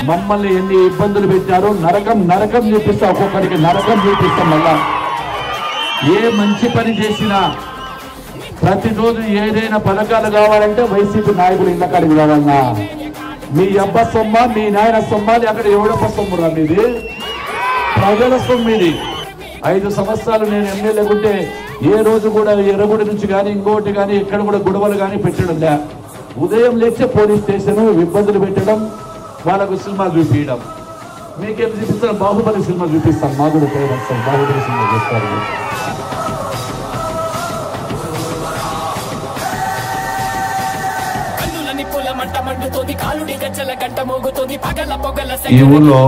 మమ్మల్ని ఎన్ని ఇబ్బందులు పెట్టారో నరకం నరకం చూపిస్తా, ఒక్కొక్కరికి నరకం చూపిస్తాం. మళ్ళా ఏ మంచి పని చేసినా ప్రతిరోజు ఏదైనా పథకాలు కావాలంటే వైసీపీ నాయకులు ఇళ్ళ కాడికి కావాలన్నా, మీ అబ్బ సొమ్మ మీ నాయన సొమ్మాది అక్కడ ఎవడప్ప సొమ్ము రానిది, ప్రజల సొమ్మిది. 5 సంవత్సరాలు నేను ఎమ్మెల్యే ఉంటే ఏ రోజు కూడా ఎర్రగుడి నుంచి కానీ ఇంకోటి కానీ ఎక్కడ కూడా గొడవలు కానీ పెట్టడం లే. ఉదయం లేచే పోలీస్ స్టేషన్ ఇబ్బందులు పెట్టడం, వాళ్ళకు సినిమా చూపించడం. మీకేం చూపిస్తాను? బాహుబలి సినిమా చూపిస్తాను, మా కూడా పేరు వస్తాను, బాహుబలి సినిమా చూస్తారు. ఈ ఊళ్ళో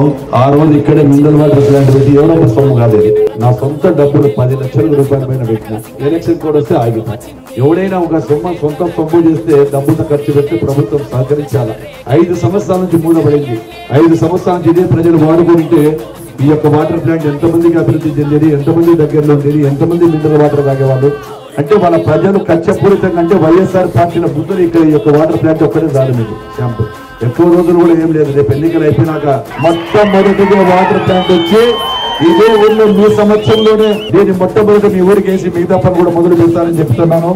ఆ రోజు ఇక్కడే మినరల్ వాటర్ ప్లాంట్ పెట్టి ఎవరో సొమ్ము కాదు, నా సొంత డబ్బులు 10 లక్షల రూపాయల పైన పెట్టిన. ఎలక్షన్ కూడా వస్తే ఆగిపోయి ఎవడైనా ఒక సొంత సొమ్ము చేస్తే డబ్బుతో ఖర్చు పెట్టి ప్రభుత్వం సహకరించాలి. 5 సంవత్సరాల నుంచి మూడబడింది. 5 సంవత్సరాల నుంచి ఇదే ప్రజలు వాడుకుంటే ఈ యొక్క వాటర్ ప్లాంట్ ఎంతమందికి అభివృద్ధి చెందేది, ఎంతమంది దగ్గరలో ఉండేది, ఎంతమంది మినరల్ వాటర్ తాగేవాళ్ళు. అంటే వాళ్ళ ప్రజలు కచ్చపూరితంగా అంటే వైఎస్ఆర్ పార్టీల బుద్ధులు ఇక్కడ ఈ యొక్క వాటర్ ప్లాంట్ ఒక్కడే రాదు. మీకు షాంపూ ఎక్కువ రోజులు కూడా ఏం లేదు. రేపు ఎన్నికలు అయిపోయినాక మొట్టమొదటిగా వాటర్ ప్లాంట్ వచ్చి ఇదే ఊళ్ళో మీ సంవత్సరంలోనే దీన్ని మొట్టమొదటి మీ ఊరికి వేసి మిగతా పని కూడా మొదలు పెడతానని చెప్తున్నాను.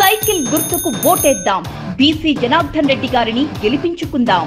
సైకిల్ గుర్తుకు ఓటేద్దాం, బీసీ జనార్దన్ రెడ్డి గారిని గెలిపించుకుందాం.